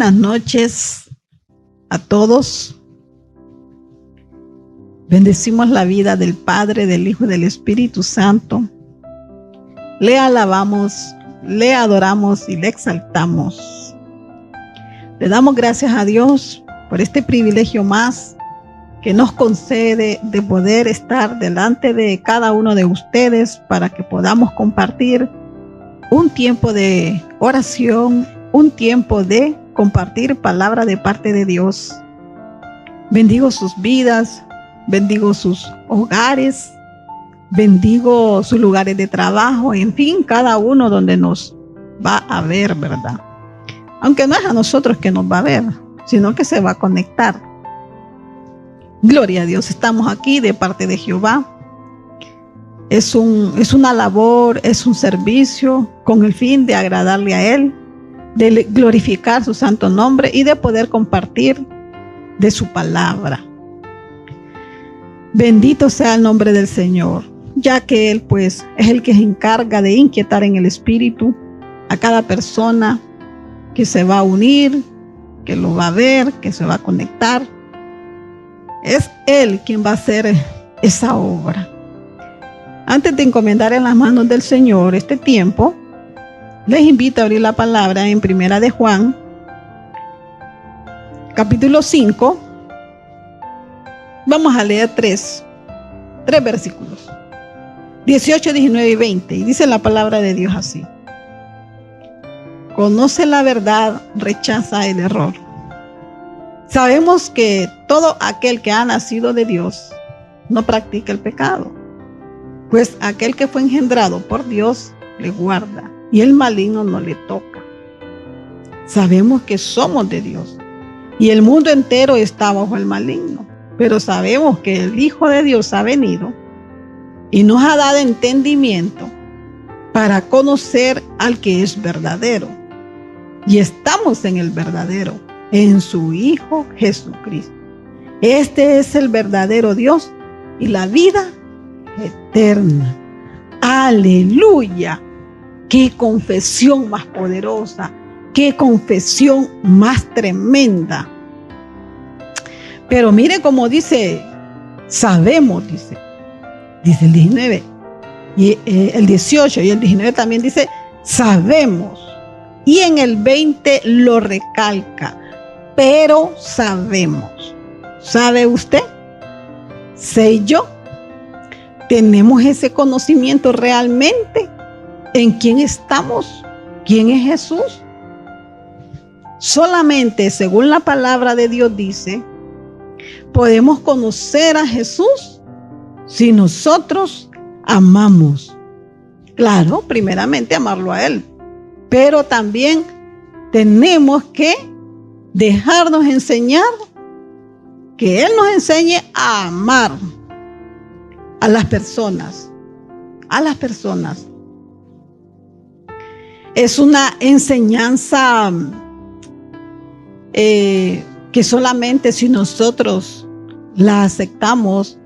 Buenas noches a todos. Bendecimos la vida del Padre, del Hijo y del Espíritu Santo. Le alabamos, le adoramos y le exaltamos. Le damos gracias a Dios por este privilegio más que nos concede de poder estar delante de cada uno de ustedes para que podamos compartir un tiempo de oración, un tiempo de compartir palabra de parte de Dios. Bendigo sus vidas, bendigo sus hogares, bendigo sus lugares de trabajo, en fin, cada uno donde nos va a ver, ¿verdad? Aunque no es a nosotros que nos va a ver, sino que se va a conectar. Gloria a Dios, estamos aquí de parte de Jehová. Es una labor, es un servicio con el fin de agradarle a Él, de glorificar su santo nombre y de poder compartir de su palabra. Bendito sea el nombre del Señor, ya que Él pues es el que se encarga de inquietar en el espíritu a cada persona que se va a unir, que lo va a ver, que se va a conectar. Es Él quien va a hacer esa obra. Antes de encomendar en las manos del Señor este tiempo, les invito a abrir la palabra en Primera de Juan, capítulo 5. Vamos a leer tres versículos, 18, 19 y 20. Y dice la palabra de Dios así: conoce la verdad, rechaza el error. Sabemos que todo aquel que ha nacido de Dios no practica el pecado, pues aquel que fue engendrado por Dios le guarda y el maligno no le toca. Sabemos que somos de Dios y el mundo entero está bajo el maligno, pero sabemos que el Hijo de Dios ha venido y nos ha dado entendimiento para conocer al que es verdadero. Y estamos en el verdadero, en su Hijo Jesucristo. Este es el verdadero Dios y la vida eterna. Aleluya. Qué confesión más poderosa, qué confesión más tremenda. Pero mire cómo dice, sabemos, dice el 19, y el 18 y el 19 también dice, sabemos. Y en el 20 lo recalca, pero sabemos. ¿Sabe usted? ¿Sé yo? ¿Tenemos ese conocimiento realmente? ¿En quién estamos? ¿Quién es Jesús? Solamente según la palabra de Dios dice, podemos conocer a Jesús si nosotros amamos. Claro, primeramente amarlo a Él, pero también tenemos que dejarnos enseñar, que Él nos enseñe a amar a las personas. Es una enseñanza que solamente si nosotros la aceptamos,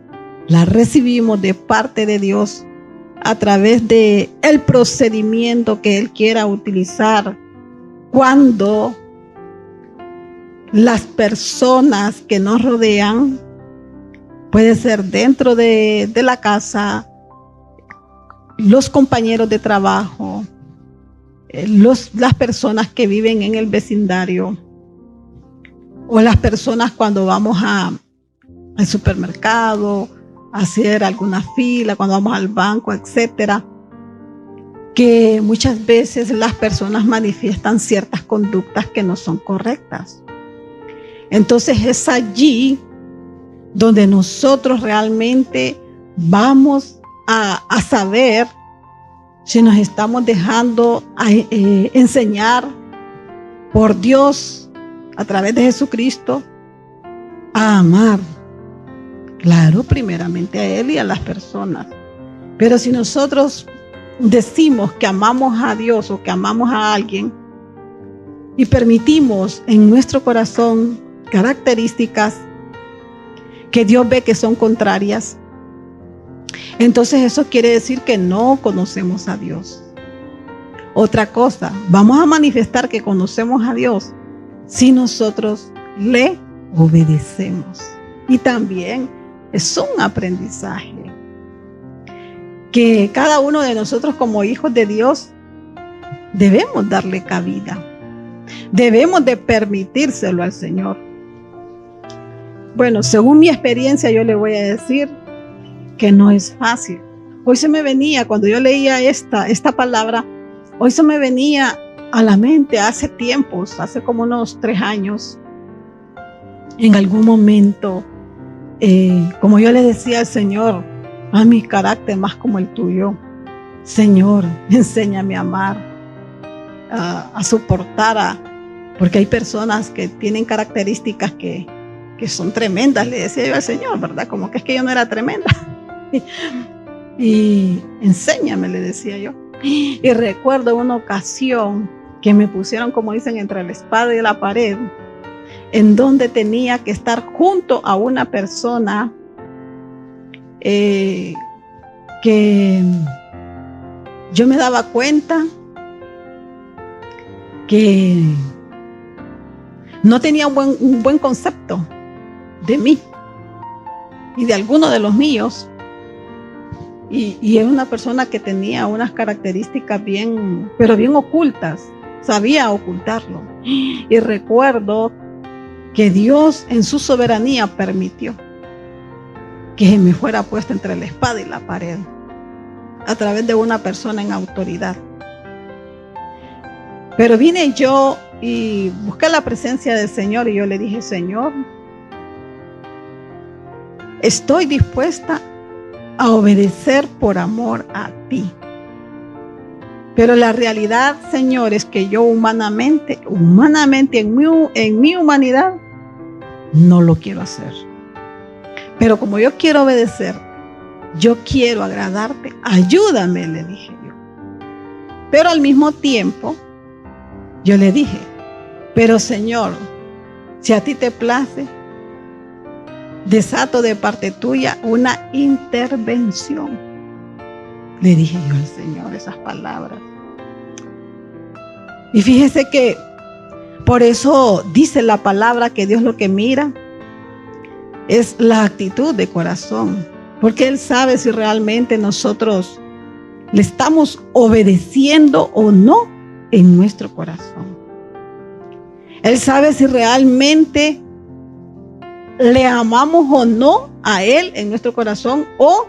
la recibimos de parte de Dios a través de el procedimiento que Él quiera utilizar cuando las personas que nos rodean, puede ser dentro de la casa, los compañeros de trabajo, las personas que viven en el vecindario, o las personas cuando vamos al supermercado, a hacer alguna fila, cuando vamos al banco, etcétera, que muchas veces las personas manifiestan ciertas conductas que no son correctas. Entonces es allí donde nosotros realmente vamos a saber si nos estamos dejando enseñar por Dios a través de Jesucristo a amar. Claro, primeramente a Él y a las personas. Pero si nosotros decimos que amamos a Dios o que amamos a alguien y permitimos en nuestro corazón características que Dios ve que son contrarias, entonces eso quiere decir que no conocemos a Dios. Otra cosa, vamos a manifestar que conocemos a Dios, si nosotros le obedecemos. Y también es un aprendizaje que cada uno de nosotros como hijos de Dios debemos darle cabida. Debemos de permitírselo al Señor. Bueno, según mi experiencia yo le voy a decir que no es fácil. Hoy se me venía, cuando yo leía esta palabra, hoy se me venía a la mente hace tiempos, hace como unos 3 años, en algún momento, como yo le decía al Señor, a mi carácter más como el tuyo. Señor, enséñame a amar, a soportar, porque hay personas que tienen características que son tremendas, le decía yo al Señor, ¿verdad? Como que es que yo no era tremenda. Y enséñame, le decía yo. Y recuerdo una ocasión que me pusieron, como dicen, entre la espada y la pared, en donde tenía que estar junto a una persona que yo me daba cuenta que no tenía un buen concepto de mí y de alguno de los míos. Y es una persona que tenía unas características pero bien ocultas, sabía ocultarlo. Y recuerdo que Dios en su soberanía permitió que me fuera puesta entre la espada y la pared a través de una persona en autoridad. Pero vine yo y busqué la presencia del Señor y yo le dije, Señor, estoy dispuesta a obedecer por amor a ti. Pero la realidad, Señor, es que yo humanamente en mi humanidad, no lo quiero hacer. Pero como yo quiero obedecer, yo quiero agradarte, ayúdame, le dije yo. Pero al mismo tiempo, yo le dije, pero Señor, si a ti te place, desato de parte tuya una intervención. Le dije yo al Señor esas palabras. Y fíjese que por eso dice la palabra que Dios lo que mira es la actitud de corazón. Porque Él sabe si realmente nosotros le estamos obedeciendo o no en nuestro corazón. Él sabe si realmente le amamos o no a Él en nuestro corazón o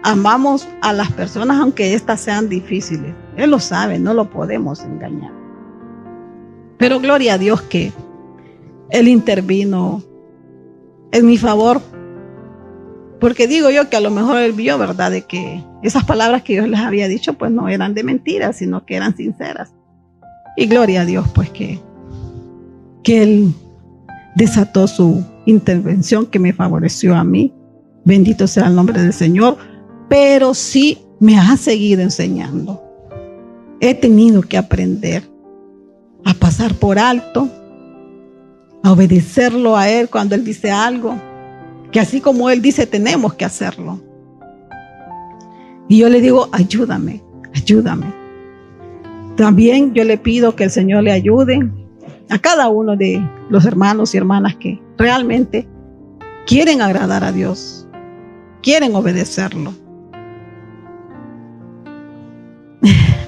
amamos a las personas aunque éstas sean difíciles. Él lo sabe, no lo podemos engañar. Pero gloria a Dios que Él intervino en mi favor. Porque digo yo que a lo mejor Él vio, ¿verdad? De que esas palabras que yo les había dicho pues no eran de mentiras, sino que eran sinceras. Y gloria a Dios pues que Él desató su intervención que me favoreció a mí. Bendito sea el nombre del Señor. Pero sí me ha seguido enseñando. He tenido que aprender a pasar por alto, a obedecerlo a Él cuando Él dice algo, que así como Él dice tenemos que hacerlo. Y yo le digo, ayúdame, ayúdame. También yo le pido que el Señor le ayude a cada uno de los hermanos y hermanas que realmente quieren agradar a Dios, quieren obedecerlo.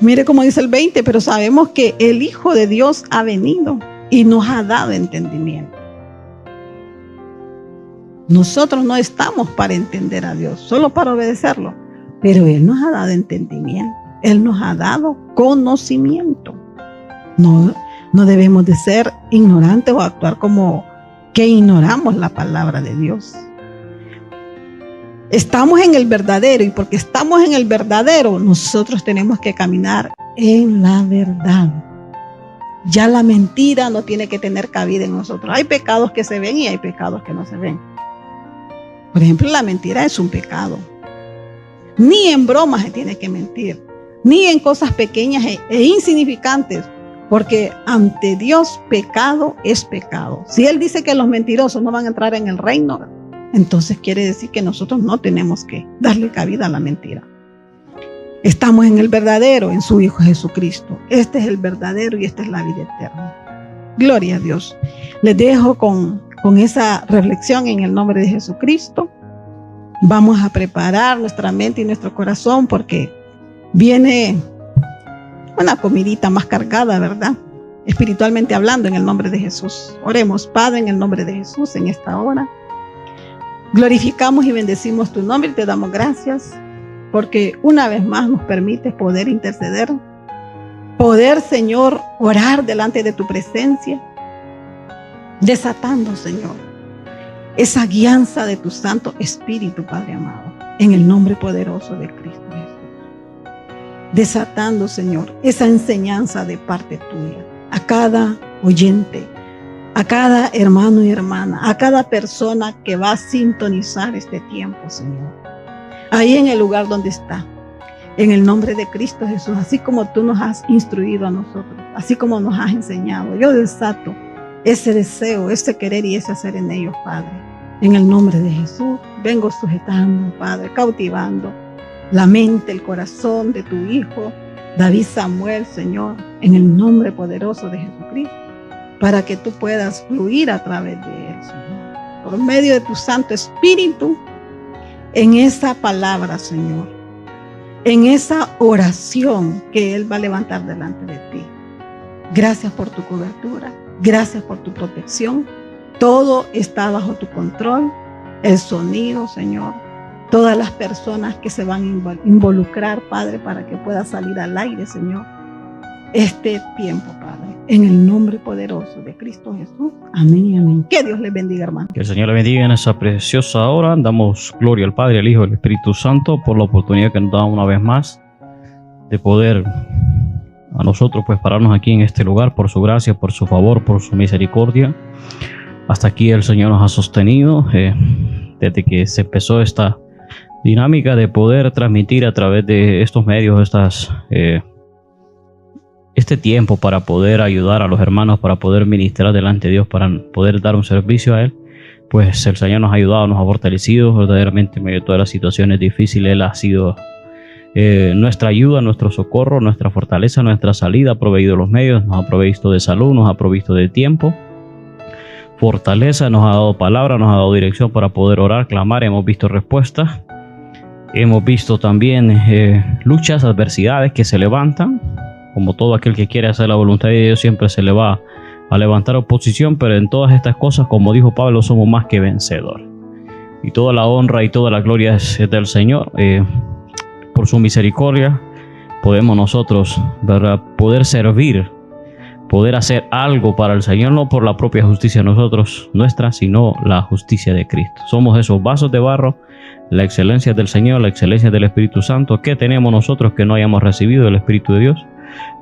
Mire cómo dice el 20, pero sabemos que el Hijo de Dios ha venido y nos ha dado entendimiento. Nosotros no estamos para entender a Dios, solo para obedecerlo, pero Él nos ha dado entendimiento, Él nos ha dado conocimiento. No debemos de ser ignorantes o actuar como que ignoramos la palabra de Dios. Estamos en el verdadero y porque estamos en el verdadero, nosotros tenemos que caminar en la verdad. Ya la mentira no tiene que tener cabida en nosotros. Hay pecados que se ven y hay pecados que no se ven. Por ejemplo, la mentira es un pecado. Ni en bromas se tiene que mentir, ni en cosas pequeñas e insignificantes, porque ante Dios pecado es pecado. Si Él dice que los mentirosos no van a entrar en el reino, entonces quiere decir que nosotros no tenemos que darle cabida a la mentira. Estamos en el verdadero, en su Hijo Jesucristo. Este es el verdadero y esta es la vida eterna. Gloria a Dios. Les dejo con esa reflexión en el nombre de Jesucristo. Vamos a preparar nuestra mente y nuestro corazón porque viene una comidita más cargada, ¿verdad? Espiritualmente hablando, en el nombre de Jesús. Oremos, Padre, en el nombre de Jesús en esta hora. Glorificamos y bendecimos tu nombre y te damos gracias porque una vez más nos permites poder interceder, poder, Señor, orar delante de tu presencia, desatando, Señor, esa guianza de tu Santo Espíritu, Padre amado, en el nombre poderoso de Cristo Jesús. Desatando, Señor, esa enseñanza de parte tuya a cada oyente, a cada hermano y hermana, a cada persona que va a sintonizar este tiempo, Señor. Ahí en el lugar donde está, en el nombre de Cristo Jesús, así como tú nos has instruido a nosotros, así como nos has enseñado, yo desato ese deseo, ese querer y ese hacer en ellos, Padre. En el nombre de Jesús, vengo sujetando, Padre, cautivando la mente, el corazón de tu Hijo, David Samuel, Señor, en el nombre poderoso de Jesucristo, para que tú puedas fluir a través de él, Señor, por medio de tu Santo Espíritu, en esa palabra, Señor, en esa oración que él va a levantar delante de ti. Gracias por tu cobertura, gracias por tu protección. Todo está bajo tu control, el sonido, Señor, todas las personas que se van a involucrar, Padre, para que pueda salir al aire, Señor, este tiempo, Padre, en el nombre poderoso de Cristo Jesús. Amén y amén. Que Dios les bendiga, hermano. Que el Señor le bendiga en esa preciosa hora. Damos gloria al Padre, al Hijo y al Espíritu Santo por la oportunidad que nos da una vez más de poder a nosotros pues pararnos aquí en este lugar por su gracia, por su favor, por su misericordia. Hasta aquí el Señor nos ha sostenido desde que se empezó esta dinámica de poder transmitir a través de estos medios este tiempo para poder ayudar a los hermanos, para poder ministrar delante de Dios, para poder dar un servicio a Él. Pues el Señor nos ha ayudado, nos ha fortalecido verdaderamente en medio de todas las situaciones difíciles. Él ha sido nuestra ayuda, nuestro socorro, nuestra fortaleza, nuestra salida. Ha proveído los medios, nos ha provisto de salud, nos ha provisto de tiempo, fortaleza, nos ha dado palabra, nos ha dado dirección para poder orar, clamar. Hemos visto respuestas, hemos visto también luchas, adversidades que se levantan. Como todo aquel que quiere hacer la voluntad de Dios, siempre se le va a levantar oposición, pero en todas estas cosas, como dijo Pablo, somos más que vencedores. Y toda la honra y toda la gloria es del Señor. Por su misericordia podemos nosotros, ¿verdad?, poder servir, poder hacer algo para el Señor, no por la propia justicia nuestra, sino la justicia de Cristo. Somos esos vasos de barro, la excelencia del Señor, la excelencia del Espíritu Santo. ¿Qué tenemos nosotros que no hayamos recibido del Espíritu de Dios?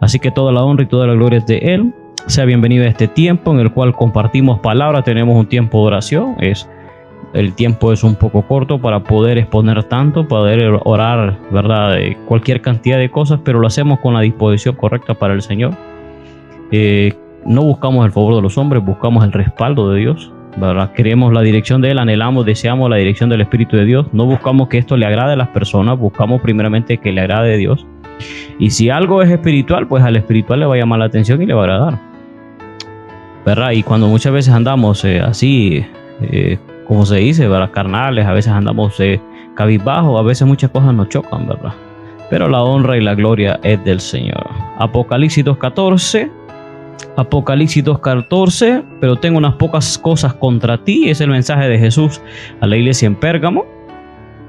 Así que toda la honra y toda la gloria es de Él. Sea bienvenido a este tiempo en el cual compartimos palabra. Tenemos un tiempo de oración. El tiempo es un poco corto para poder exponer tanto, poder orar, ¿verdad?, de cualquier cantidad de cosas, pero lo hacemos con la disposición correcta para el Señor. No buscamos el favor de los hombres, buscamos el respaldo de Dios, ¿verdad? Queremos la dirección de Él, anhelamos, deseamos la dirección del Espíritu de Dios. No buscamos que esto le agrade a las personas, buscamos primeramente que le agrade a Dios. Y si algo es espiritual, pues al espiritual le va a llamar la atención y le va a agradar, ¿verdad? Y cuando muchas veces andamos así, como se dice, ¿verdad?, carnales, a veces andamos cabizbajos, a veces muchas cosas nos chocan, ¿verdad? Pero la honra y la gloria es del Señor. Apocalipsis 2:14. Apocalipsis 2:14. Pero tengo unas pocas cosas contra ti. Es el mensaje de Jesús a la iglesia en Pérgamo.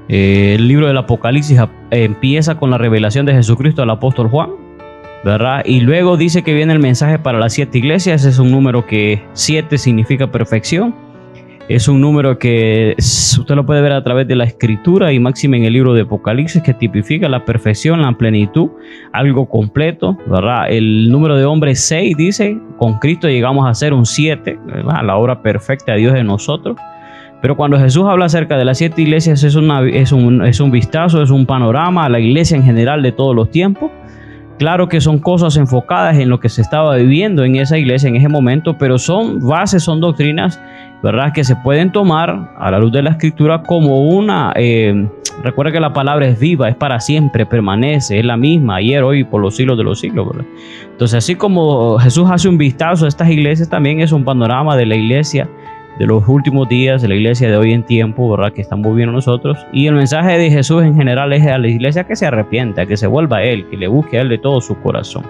El libro del Apocalipsis empieza con la revelación de Jesucristo al apóstol Juan, ¿verdad? Y luego dice que viene el mensaje para las 7 iglesias. Es un número que 7 significa perfección. Es un número que usted lo puede ver a través de la escritura y máxime en el libro de Apocalipsis, que tipifica la perfección, la plenitud, algo completo, ¿verdad? El número de hombres 6 dice, con Cristo llegamos a ser un 7, ¿verdad?, la obra perfecta de Dios en nosotros. Pero cuando Jesús habla acerca de las 7 iglesias es un vistazo, es un panorama a la iglesia en general de todos los tiempos. Claro que son cosas enfocadas en lo que se estaba viviendo en esa iglesia en ese momento, pero son bases, son doctrinas, ¿verdad?, que se pueden tomar a la luz de la escritura como una Recuerda que la palabra es viva, es para siempre, permanece, es la misma, ayer, hoy, por los siglos de los siglos, ¿verdad? Entonces, así como Jesús hace un vistazo a estas iglesias, también es un panorama de la iglesia de los últimos días, de la iglesia de hoy en tiempo, ¿verdad? Que estamos viviendo nosotros. Y el mensaje de Jesús en general es a la iglesia que se arrepienta, que se vuelva a Él, que le busque a Él de todo su corazón.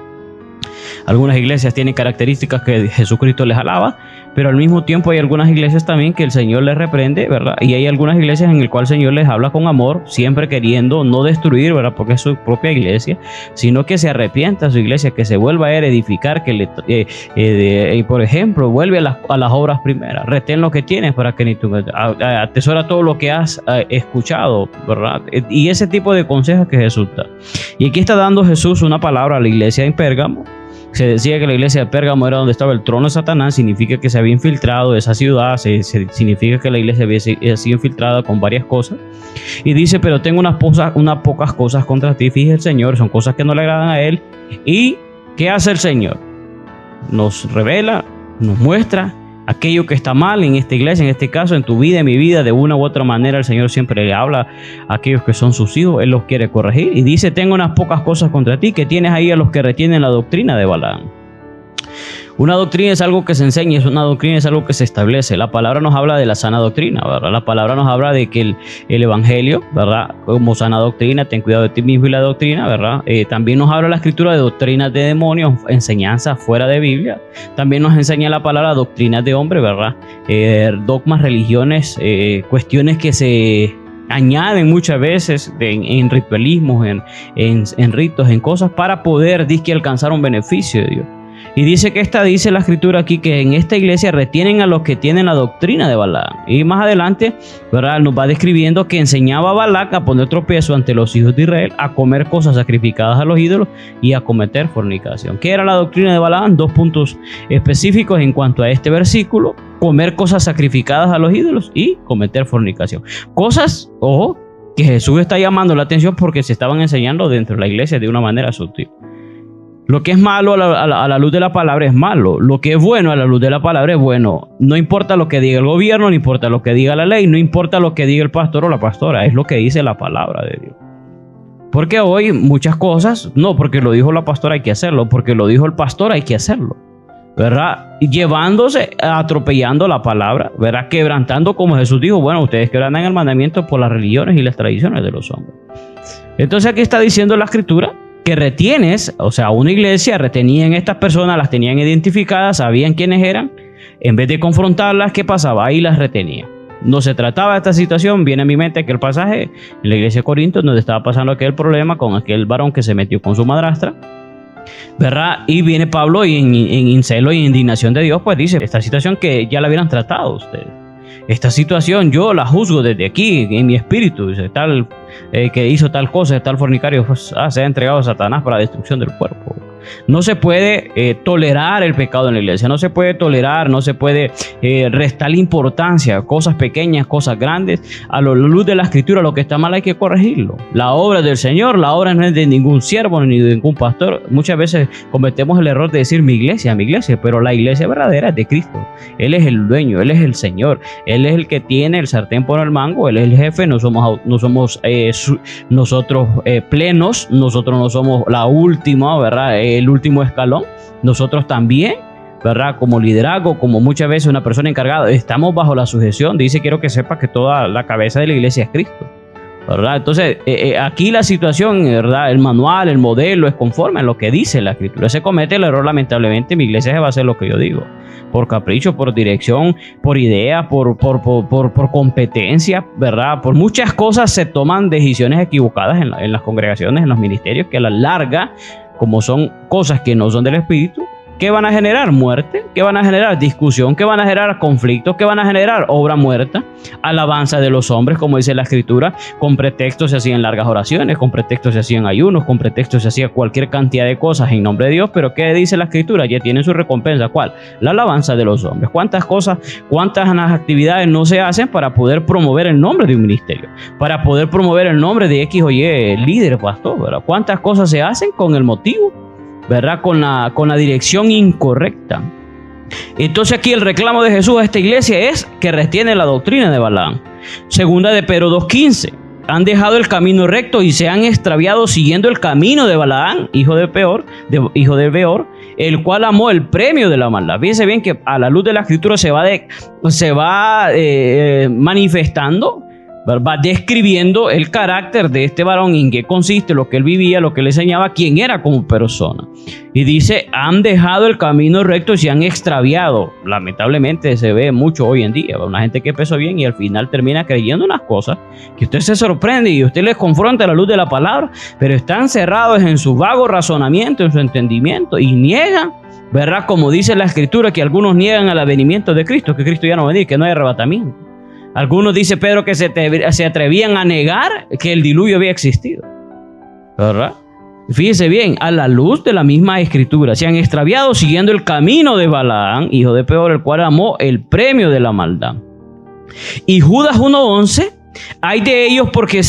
Algunas iglesias tienen características que Jesucristo les alaba, pero al mismo tiempo hay algunas iglesias también que el Señor les reprende, ¿verdad? Y hay algunas iglesias en las cuales el Señor les habla con amor, siempre queriendo no destruir, ¿verdad? Porque es su propia iglesia, sino que se arrepienta su iglesia, que se vuelva a edificar, que por ejemplo, vuelve a las obras primeras, retén lo que tienes para que ni tú atesora todo lo que has escuchado, ¿verdad? Y ese tipo de consejos que Jesús da. Y aquí está dando Jesús una palabra a la iglesia en Pérgamo. Se decía que la iglesia de Pérgamo era donde estaba el trono de Satanás, significa que se había infiltrado esa ciudad, significa que la iglesia había sido infiltrada con varias cosas. Y dice, pero tengo unas pocas cosas contra ti, fíjese el Señor, son cosas que no le agradan a Él. ¿Y qué hace el Señor? Nos revela, nos muestra aquello que está mal en esta iglesia, en este caso, en tu vida, en mi vida, de una u otra manera. El Señor siempre le habla a aquellos que son sus hijos, Él los quiere corregir y dice, tengo unas pocas cosas contra ti, que tienes ahí a los que retienen la doctrina de Balaam. Una doctrina es algo que se enseña, una doctrina es algo que se establece. La palabra nos habla de la sana doctrina, ¿verdad? La palabra nos habla de que el evangelio, ¿verdad? Como sana doctrina, ten cuidado de ti mismo y la doctrina, ¿verdad? También nos habla la escritura de doctrinas de demonios, enseñanzas fuera de Biblia. También nos enseña la palabra doctrinas de hombre, ¿verdad? Dogmas, religiones, cuestiones que se añaden muchas veces en ritualismos, en ritos, en cosas para poder, alcanzar un beneficio de Dios. Y dice la escritura aquí que en esta iglesia retienen a los que tienen la doctrina de Balaam. Y más adelante, ¿verdad? Nos va describiendo que enseñaba a Balac a poner tropiezo ante los hijos de Israel, a comer cosas sacrificadas a los ídolos y a cometer fornicación. ¿Qué era la doctrina de Balaam? 2 puntos específicos en cuanto a este versículo: comer cosas sacrificadas a los ídolos y cometer fornicación. Cosas, ojo, que Jesús está llamando la atención porque se estaban enseñando dentro de la iglesia de una manera sutil. Lo que es malo a la luz de la palabra es malo. Lo que es bueno a la luz de la palabra es bueno. No importa lo que diga el gobierno, no importa lo que diga la ley, no importa lo que diga el pastor o la pastora. Es lo que dice la palabra de Dios. Porque hoy muchas cosas, no porque lo dijo la pastora hay que hacerlo, porque lo dijo el pastor hay que hacerlo, ¿verdad? Llevándose, atropellando la palabra, ¿verdad? Quebrantando, como Jesús dijo, bueno, ustedes quebrantan el mandamiento por las religiones y las tradiciones de los hombres. Entonces aquí está diciendo la escritura que retienes, o sea, una iglesia retenían estas personas, las tenían identificadas, sabían quiénes eran. En vez de confrontarlas, ¿qué pasaba? Ahí las retenía. No se trataba de esta situación. Viene a mi mente aquel pasaje en la iglesia de Corinto donde estaba pasando aquel problema con aquel varón que se metió con su madrastra, ¿verdad? Y viene Pablo y en celo y indignación de Dios, pues dice, esta situación que ya la hubieran tratado ustedes. Esta situación yo la juzgo desde aquí, en mi espíritu. Dice, tal que hizo tal cosa, tal fornicario, pues, se ha entregado a Satanás para la destrucción del cuerpo. No se puede tolerar el pecado en la iglesia, no se puede tolerar, no se puede restar importancia, cosas pequeñas, cosas grandes. A la luz de la escritura, lo que está mal hay que corregirlo. La obra del Señor, la obra no es de ningún siervo ni de ningún pastor. Muchas veces cometemos el error de decir mi iglesia, pero la iglesia verdadera es de Cristo. Él es el dueño, Él es el Señor, Él es el que tiene el sartén por el mango, Él es el jefe. No somos nosotros plenos, nosotros no somos la última, ¿verdad? El último escalón. Nosotros también, ¿verdad? Como liderazgo, como muchas veces una persona encargada, estamos bajo la sujeción. Dice, quiero que sepas que toda la cabeza de la iglesia es Cristo, ¿verdad? Entonces, aquí la situación, ¿verdad? El manual, el modelo es conforme a lo que dice la escritura. Se comete el error, lamentablemente, mi iglesia se va a hacer lo que yo digo. Por capricho, por dirección, por idea, por competencia, ¿verdad? Por muchas cosas se toman decisiones equivocadas en las congregaciones, en los ministerios, que a la larga, como son cosas que no son del Espíritu, ¿qué van a generar? Muerte. ¿Qué van a generar? Discusión. ¿Qué van a generar? Conflictos. ¿Qué van a generar? Obra muerta. Alabanza de los hombres, como dice la Escritura. Con pretexto se hacían largas oraciones, con pretexto se hacían ayunos, con pretexto se hacía cualquier cantidad de cosas en nombre de Dios. Pero ¿qué dice la Escritura? Ya tienen su recompensa. ¿Cuál? La alabanza de los hombres. ¿Cuántas cosas, cuántas actividades no se hacen para poder promover el nombre de un ministerio? Para poder promover el nombre de X o Y líder, pastor, ¿verdad? ¿Cuántas cosas se hacen con el motivo, ¿verdad? Con la dirección incorrecta. Entonces aquí el reclamo de Jesús a esta iglesia es que retiene la doctrina de Balaam. Segunda de Pedro 2:15. han dejado el camino recto y se han extraviado siguiendo el camino de Balaam, hijo de Beor, el cual amó el premio de la maldad. Fíjense bien que a la luz de la escritura se va manifestando, va describiendo el carácter de este varón, en qué consiste, lo que él vivía, lo que él enseñaba, quién era como persona. Y dice, han dejado el camino recto y se han extraviado. Lamentablemente se ve mucho hoy en día, una gente que empezó bien y al final termina creyendo unas cosas que usted se sorprende y usted les confronta a la luz de la palabra, pero están cerrados en su vago razonamiento, en su entendimiento, y niegan, ¿verdad? Como dice la escritura, que algunos niegan al advenimiento de Cristo, que Cristo ya no va a venir, que no hay arrebatamiento. Algunos, dice Pedro, que se atrevían a negar que el diluvio había existido, ¿verdad? Fíjese bien, a la luz de la misma escritura, se han extraviado siguiendo el camino de Balaam, hijo de Beor, el cual amó el premio de la maldad. Y Judas 1:11, hay de ellos porque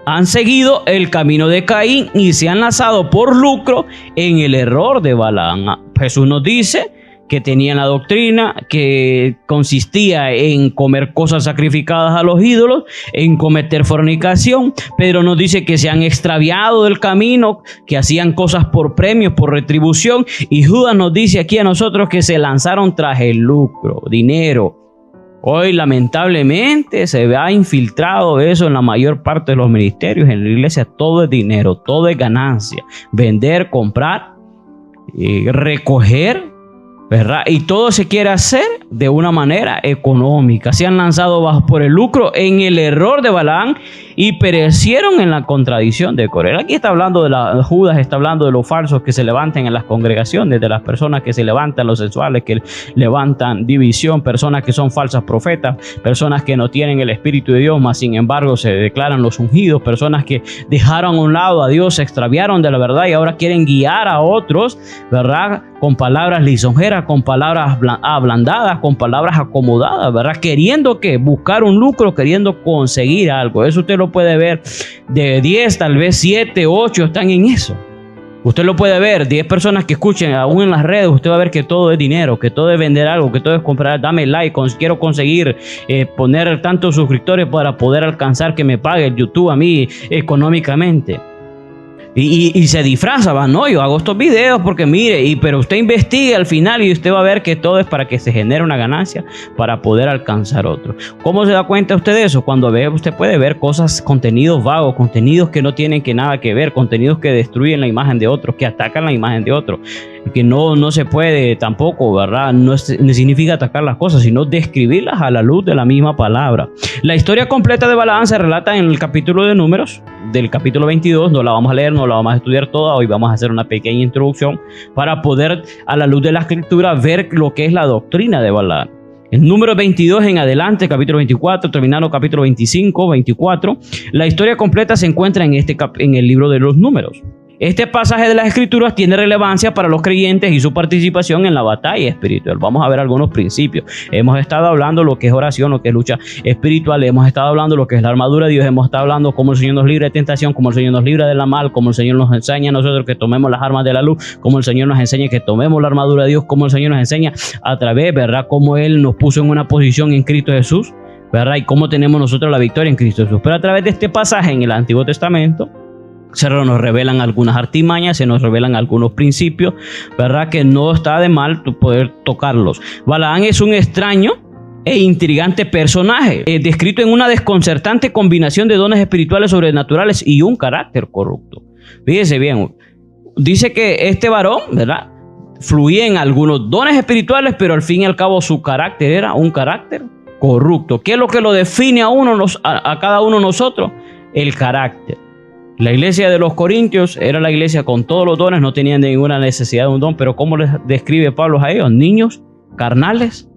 han seguido el camino de Caín y se han lanzado por lucro en el error de Balaam. Jesús nos dice que tenían la doctrina que consistía en comer cosas sacrificadas a los ídolos, en cometer fornicación. Pedro nos dice que se han extraviado del camino, que hacían cosas por premios, por retribución. Y Judas nos dice aquí a nosotros que se lanzaron tras el lucro, dinero. Hoy lamentablemente se ha infiltrado eso en la mayor parte de los ministerios. En la iglesia todo es dinero, todo es ganancia. Vender, comprar, recoger, ¿verdad? Y todo se quiere hacer de una manera económica. Se han lanzado por el lucro en el error de Balaam y perecieron en la contradicción de Coré. Aquí está hablando Judas está hablando de los falsos que se levantan en las congregaciones, de las personas que se levantan, los sensuales que levantan división, personas que son falsas profetas, personas que no tienen el Espíritu de Dios, mas sin embargo se declaran los ungidos, personas que dejaron a un lado a Dios, se extraviaron de la verdad y ahora quieren guiar a otros, ¿verdad? Con palabras lisonjeras, con palabras ablandadas, con palabras acomodadas, ¿verdad? Queriendo buscar un lucro, queriendo conseguir algo. Eso usted lo puede ver de 10, tal vez 7, 8 están en eso. Usted lo puede ver, 10 personas que escuchen aún en las redes, usted va a ver que todo es dinero, que todo es vender algo, que todo es comprar, dame like, quiero conseguir poner tantos suscriptores para poder alcanzar que me pague el YouTube a mí económicamente. Y se disfraza, no, yo hago estos videos porque mire, pero usted investigue al final y usted va a ver que todo es para que se genere una ganancia para poder alcanzar otro. ¿Cómo se da cuenta usted de eso? Cuando usted puede ver cosas, contenidos vagos, contenidos que no tienen nada que ver, contenidos que destruyen la imagen de otros, que atacan la imagen de otros, que no se puede tampoco, ¿verdad? No significa atacar las cosas, sino describirlas a la luz de la misma palabra. La historia completa de Balaam se relata en el capítulo de Números, del capítulo 22, no la vamos a leer, no la vamos a estudiar toda, hoy vamos a hacer una pequeña introducción para poder a la luz de la escritura ver lo que es la doctrina de Balaam. En Números 22 en adelante, capítulo 24, terminando capítulo 25, 24, la historia completa se encuentra en el libro de los Números. Este pasaje de las Escrituras tiene relevancia para los creyentes y su participación en la batalla espiritual. Vamos a ver algunos principios. Hemos estado hablando lo que es oración, lo que es lucha espiritual. Hemos estado hablando lo que es la armadura de Dios. Hemos estado hablando cómo el Señor nos libra de tentación, cómo el Señor nos libra de la mal, cómo el Señor nos enseña a nosotros que tomemos las armas de la luz, cómo el Señor nos enseña que tomemos la armadura de Dios, cómo el Señor nos enseña a través, ¿verdad? Cómo Él nos puso en una posición en Cristo Jesús, ¿verdad? Y cómo tenemos nosotros la victoria en Cristo Jesús. Pero a través de este pasaje en el Antiguo Testamento, se nos revelan algunas artimañas, se nos revelan algunos principios, ¿verdad? Que no está de mal poder tocarlos. Balaam es un extraño e intrigante personaje, descrito en una desconcertante combinación de dones espirituales sobrenaturales y un carácter corrupto. Fíjese bien, dice que este varón, ¿verdad?, fluía en algunos dones espirituales, pero al fin y al cabo su carácter era un carácter corrupto. ¿Qué es lo que lo define a cada uno de nosotros? El carácter. La iglesia de los Corintios era la iglesia con todos los dones, no tenían ninguna necesidad de un don, pero ¿cómo les describe Pablo a ellos? Niños carnales,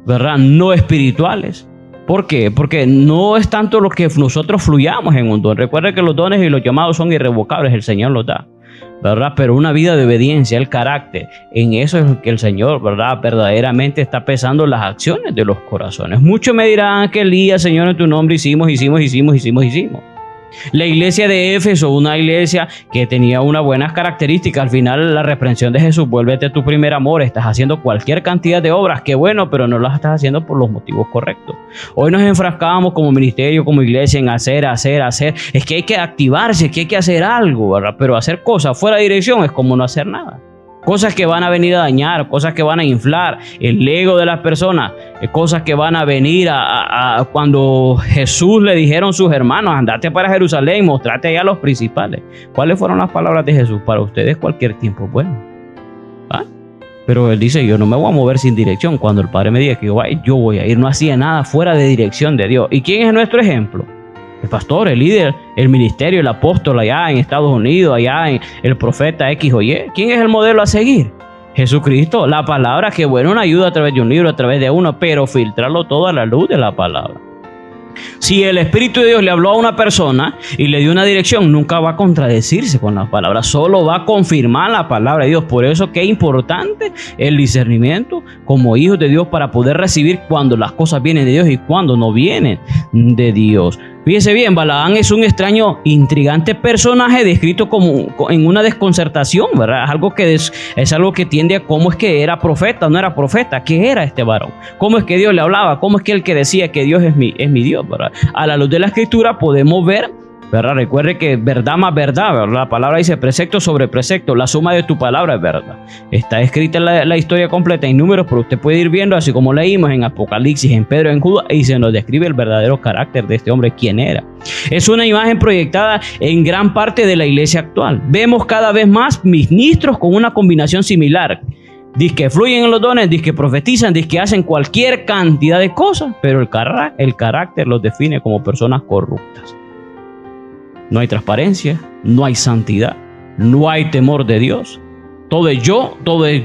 ¿verdad? No espirituales. ¿Por qué? Porque no es tanto lo que nosotros fluyamos en un don. Recuerda que los dones y los llamados son irrevocables, el Señor los da, ¿verdad? Pero una vida de obediencia, el carácter, en eso es que el Señor, ¿verdad?, verdaderamente está pesando las acciones de los corazones. Muchos me dirán que el día, Señor, en tu nombre hicimos. La iglesia de Éfeso, una iglesia que tenía unas buenas características. Al final la reprensión de Jesús: vuélvete a tu primer amor. Estás haciendo cualquier cantidad de obras, qué bueno, pero no las estás haciendo por los motivos correctos. Hoy nos enfrascamos como ministerio, como iglesia, en hacer. Es que hay que activarse, es que hay que hacer algo, ¿verdad? Pero hacer cosas fuera de dirección es como no hacer nada. Cosas que van a venir a dañar, cosas que van a inflar el ego de las personas, cosas que van a venir a cuando Jesús le dijeron sus hermanos: andate para Jerusalén y mostrate allá a los principales. ¿Cuáles fueron las palabras de Jesús? Para ustedes cualquier tiempo es bueno. ¿Ah? Pero él dice: yo no me voy a mover sin dirección. Cuando el Padre me diga que yo voy a ir. No hacía nada fuera de dirección de Dios. ¿Y quién es nuestro ejemplo? El pastor, el líder, el ministerio, el apóstol allá en Estados Unidos, allá en el profeta X o Y. ¿Quién es el modelo a seguir? Jesucristo. La palabra, que bueno, una ayuda a través de un libro, a través de uno, pero filtrarlo todo a la luz de la palabra. Si el Espíritu de Dios le habló a una persona y le dio una dirección, nunca va a contradecirse con la palabra, solo va a confirmar la palabra de Dios. Por eso que es importante el discernimiento como hijos de Dios, para poder recibir cuando las cosas vienen de Dios y cuando no vienen de Dios. Fíjese bien, Balaam es un extraño, intrigante personaje descrito como en una desconcertación, ¿verdad? Es algo que tiende a cómo es que era profeta o no era profeta. ¿Qué era este varón? ¿Cómo es que Dios le hablaba? ¿Cómo es que él que decía que Dios es mi Dios, ¿verdad? A la luz de la Escritura podemos ver, ¿verdad? Recuerde que verdad más verdad, ¿verdad? La palabra dice precepto sobre precepto, la suma de tu palabra es verdad. Está escrita la historia completa en Números, pero usted puede ir viendo, así como leímos en Apocalipsis, en Pedro, en Judas, y se nos describe el verdadero carácter de este hombre, quién era. Es una imagen proyectada en gran parte de la iglesia actual. Vemos cada vez más ministros con una combinación similar. Dice que fluyen en los dones, dice que profetizan, dice que hacen cualquier cantidad de cosas, pero el carácter los define como personas corruptas. No hay transparencia, no hay santidad, no hay temor de Dios. Todo es yo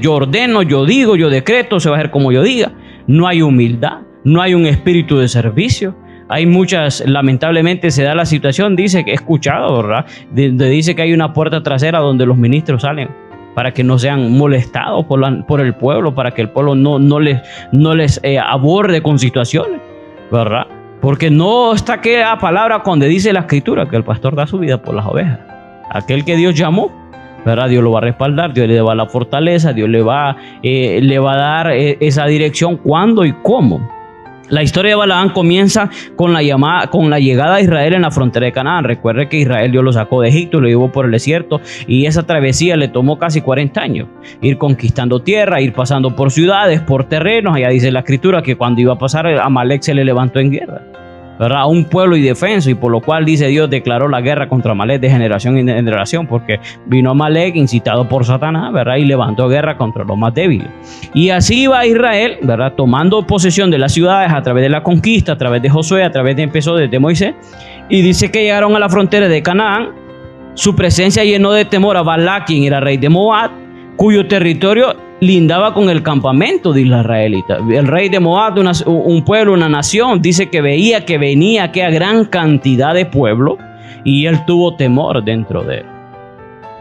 ordeno, yo digo, yo decreto, se va a hacer como yo diga. No hay humildad, no hay un espíritu de servicio. Hay muchas, lamentablemente se da la situación, dice que he escuchado, ¿verdad? Dice que hay una puerta trasera donde los ministros salen para que no sean molestados por el pueblo, para que el pueblo no les aborde con situaciones, ¿verdad? Porque no está aquella palabra donde dice la Escritura que el pastor da su vida por las ovejas. Aquel que Dios llamó, ¿verdad? Dios lo va a respaldar, Dios le va a dar la fortaleza, Dios le va a dar esa dirección cuándo y cómo. La historia de Balaam comienza con la llegada de Israel en la frontera de Canaán. Recuerde que Israel Dios lo sacó de Egipto, lo llevó por el desierto, y esa travesía le tomó casi 40 años. Ir conquistando tierra, ir pasando por ciudades, por terrenos. Allá dice la Escritura que cuando iba a pasar, Amalek se le levantó en guerra, ¿verdad? Un pueblo indefenso, y por lo cual dice Dios declaró la guerra contra Amalek de generación en generación, porque vino Amalek incitado por Satanás, ¿verdad? Y levantó guerra contra los más débiles. Y así iba Israel, ¿verdad? Tomando posesión de las ciudades a través de la conquista, a través de Josué, a través de empezó desde Moisés, y dice que llegaron a la frontera de Canaán. Su presencia llenó de temor a Balac, quien era rey de Moab, cuyo territorio lindaba con el campamento de los israelitas. El rey de Moab, un pueblo, una nación, dice que veía que venía aquella gran cantidad de pueblo y él tuvo temor dentro de él.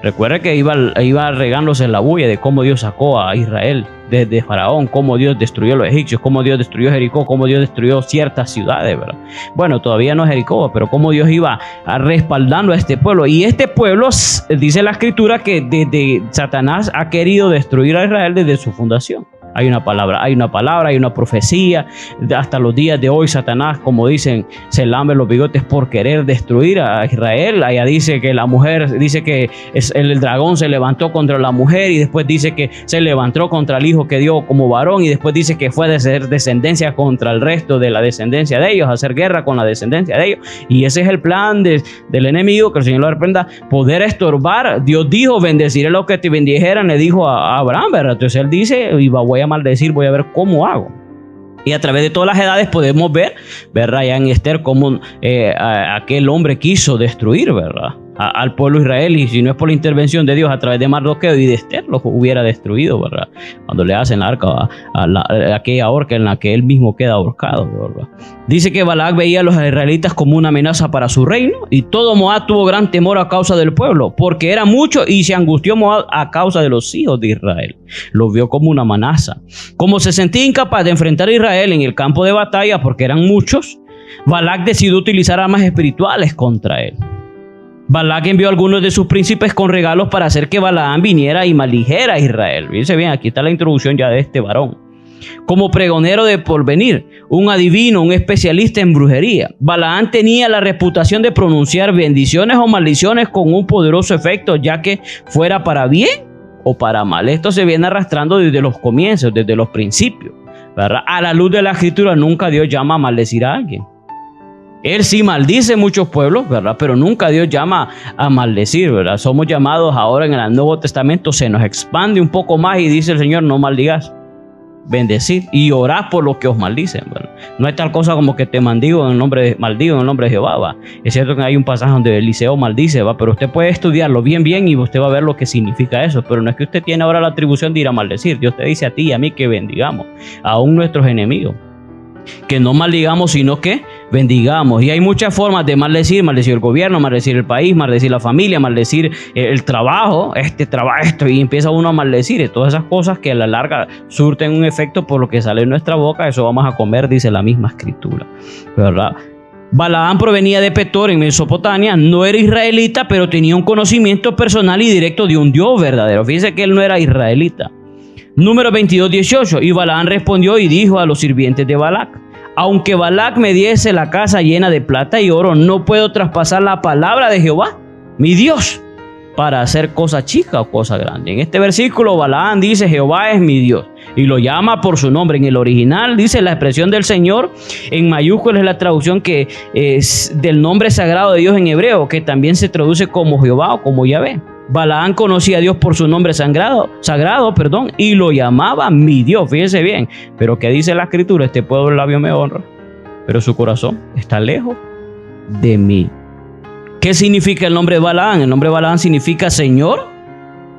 Recuerda que iba regándose la bulla de cómo Dios sacó a Israel desde Faraón, cómo Dios destruyó a los egipcios, cómo Dios destruyó Jericó, cómo Dios destruyó ciertas ciudades, ¿verdad? Bueno, todavía no es Jericó, pero cómo Dios iba respaldando a este pueblo. Y este pueblo, dice la Escritura, que desde Satanás ha querido destruir a Israel desde su fundación. Hay una palabra, hay una profecía. Hasta los días de hoy, Satanás, como dicen, se lambe los bigotes por querer destruir a Israel. Allá dice que la mujer, dice que el dragón se levantó contra la mujer, y después dice que se levantó contra el hijo que dio como varón, y después dice que fue de ser descendencia contra el resto de la descendencia de ellos, hacer guerra con la descendencia de ellos. Y ese es el plan del enemigo, que el Señor lo reprenda, poder estorbar. Dios dijo: bendeciré a los que te bendijeran, le dijo a Abraham, ¿verdad? Entonces él dice: y voy a maldecir, voy a ver cómo hago. Y a través de todas las edades podemos ver, ¿verdad? Ya en Esther, cómo aquel hombre quiso destruir, ¿verdad?, al pueblo de Israel, y si no es por la intervención de Dios a través de Mardoqueo y de Esther, los hubiera destruido, ¿verdad? Cuando le hacen la arca a aquella horca en la que él mismo queda ahorcado, ¿verdad? Dice que Balac veía a los israelitas como una amenaza para su reino, y todo Moab tuvo gran temor a causa del pueblo, porque era mucho, y se angustió Moab a causa de los hijos de Israel. Lo vio como una amenaza. Como se sentía incapaz de enfrentar a Israel en el campo de batalla porque eran muchos, Balac decidió utilizar armas espirituales contra él. Balac envió a algunos de sus príncipes con regalos para hacer que Balaam viniera y maldijera a Israel. Fíjense bien, aquí está la introducción ya de este varón. Como pregonero de porvenir, un adivino, un especialista en brujería. Balaam tenía la reputación de pronunciar bendiciones o maldiciones con un poderoso efecto, ya que fuera para bien o para mal. Esto se viene arrastrando desde los comienzos, desde los principios, ¿verdad? A la luz de la Escritura, nunca Dios llama a maldecir a alguien. Él sí maldice muchos pueblos, ¿verdad? Pero nunca Dios llama a maldecir, ¿verdad? Somos llamados ahora en el Nuevo Testamento, se nos expande un poco más y dice el Señor, no maldigas, bendecid y orad por los que os maldicen, ¿verdad? No hay tal cosa como que te maldigo en el nombre de Jehová, ¿va? Es cierto que hay un pasaje donde Eliseo maldice, ¿va? Pero usted puede estudiarlo bien y usted va a ver lo que significa eso. Pero no es que usted tiene ahora la atribución de ir a maldecir. Dios te dice a ti y a mí que bendigamos, aún nuestros enemigos. Que no maldigamos, sino que bendigamos. Y hay muchas formas de maldecir el gobierno, maldecir el país, maldecir la familia, maldecir el trabajo, esto, y empieza uno a maldecir. Y todas esas cosas que a la larga surten un efecto por lo que sale de nuestra boca, eso vamos a comer, dice la misma Escritura, ¿verdad? Balaam provenía de Petor en Mesopotamia, no era israelita, pero tenía un conocimiento personal y directo de un Dios verdadero. Fíjense que él no era israelita. Número 22:18. Y Balaam respondió y dijo a los sirvientes de Balac: aunque Balac me diese la casa llena de plata y oro, no puedo traspasar la palabra de Jehová, mi Dios, para hacer cosa chica o cosa grande. En este versículo Balaam dice: Jehová es mi Dios, y lo llama por su nombre. En el original dice la expresión del Señor en mayúsculas, es la traducción que es del nombre sagrado de Dios en hebreo, que también se traduce como Jehová o como Yahvé. Balaam conocía a Dios por su nombre sagrado, y lo llamaba mi Dios. Fíjense bien, pero ¿qué dice la Escritura? Este pueblo de labios me honra, pero su corazón está lejos de mí. ¿Qué significa el nombre de Balaam? El nombre de Balaam significa Señor,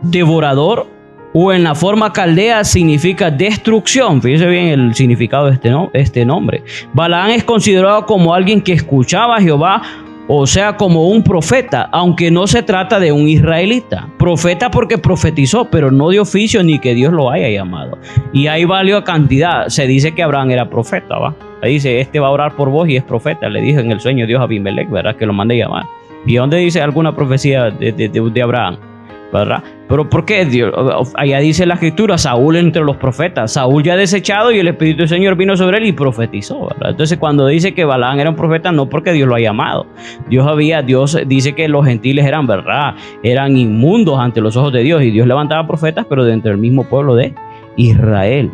devorador, o en la forma caldea significa destrucción. Fíjense bien el significado de este nombre. Balaam es considerado como alguien que escuchaba a Jehová, o sea, como un profeta, aunque no se trata de un israelita. Profeta porque profetizó, pero no de oficio ni que Dios lo haya llamado. Y hay varias cantidad. Se dice que Abraham era profeta, ¿va? Le dice, este va a orar por vos y es profeta. Le dijo en el sueño Dios a Abimelech, ¿verdad? Que lo mande llamar. ¿Y dónde dice alguna profecía de Abraham? ¿Verdad? Pero ¿por qué Dios? Allá dice la Escritura, Saúl entre los profetas. Saúl ya desechado y el Espíritu del Señor vino sobre él y profetizó, ¿verdad? Entonces cuando dice que Balaam era un profeta, no porque Dios lo ha llamado. Dios dice que los gentiles eran, ¿verdad? Eran inmundos ante los ojos de Dios, y Dios levantaba profetas, pero dentro del mismo pueblo de Israel.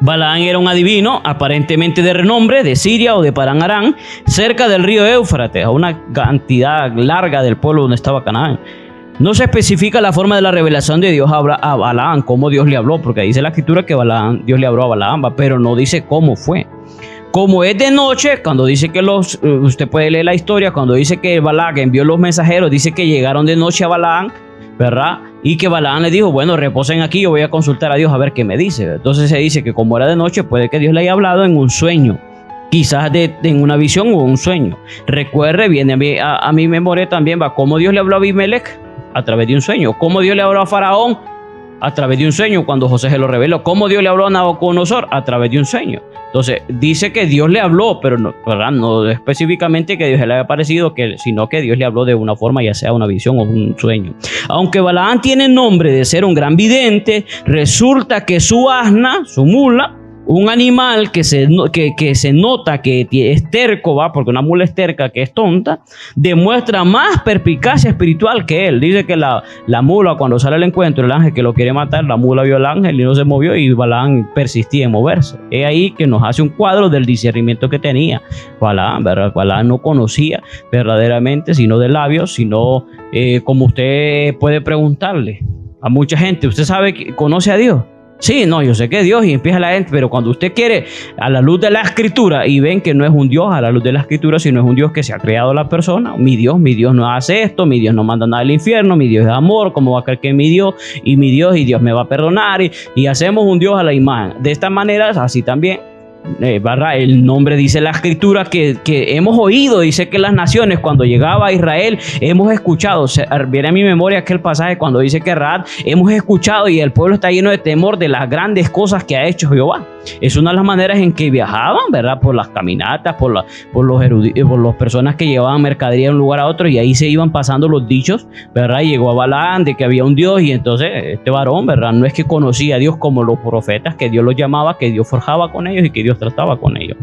Balaam era un adivino, aparentemente de renombre, de Siria o de Paran Aram, cerca del río Éufrates, a una cantidad larga del pueblo donde estaba Canaán. No se especifica la forma de la revelación de Dios a Balaam, cómo Dios le habló, porque dice la Escritura que Dios le habló a Balaam, pero no dice cómo fue. Como es de noche, cuando dice que usted puede leer la historia, cuando dice que Balac envió los mensajeros, dice que llegaron de noche a Balaam, ¿verdad? Y que Balaam le dijo, bueno, reposen aquí, yo voy a consultar a Dios a ver qué me dice. Entonces se dice que como era de noche, puede que Dios le haya hablado en un sueño. Quizás en una visión o un sueño. Recuerde, viene a mi memoria también, va, cómo Dios le habló a Abimelech a través de un sueño. Cómo Dios le habló a Faraón a través de un sueño cuando José se lo reveló. Cómo Dios le habló a Nabucodonosor a través de un sueño. Entonces dice que Dios le habló, pero no, ¿verdad? No específicamente que Dios le haya aparecido, sino que Dios le habló de una forma, ya sea una visión o un sueño. Aunque Balaam tiene nombre de ser un gran vidente, resulta que su asna, su mula, un animal que se nota que es terco, ¿va? Porque una mula es terca, que es tonta, demuestra más perspicacia espiritual que él. Dice que la mula, cuando sale al encuentro, el ángel que lo quiere matar, la mula vio al ángel y no se movió, y Balaam persistía en moverse. Es ahí que nos hace un cuadro del discernimiento que tenía Balaam, ¿verdad? Balaam no conocía verdaderamente, sino de labios, sino como usted puede preguntarle a mucha gente, ¿usted sabe que conoce a Dios? Sí, no, yo sé que Dios, y empieza la gente, pero cuando usted quiere a la luz de la Escritura y ven que no es un Dios a la luz de la Escritura, sino es un Dios que se ha creado la persona. Mi Dios no hace esto, mi Dios no manda nada al infierno, mi Dios es amor, ¿cómo va a creer que es mi Dios y Dios me va a perdonar? Y hacemos un Dios a la imagen. De esta manera, así también El nombre dice la escritura que hemos oído, dice que las naciones cuando llegaba a Israel hemos escuchado, viene a mi memoria aquel pasaje cuando dice que Rahab, hemos escuchado y el pueblo está lleno de temor de las grandes cosas que ha hecho Jehová. Es una de las maneras en que viajaban, ¿verdad? Por las caminatas, por las personas que llevaban mercadería de un lugar a otro, y ahí se iban pasando los dichos, ¿verdad? Y llegó a Balaam de que había un Dios, y entonces este varón, ¿verdad? No es que conocía a Dios como los profetas, que Dios los llamaba, que Dios forjaba con ellos y que Dios trataba con ellos.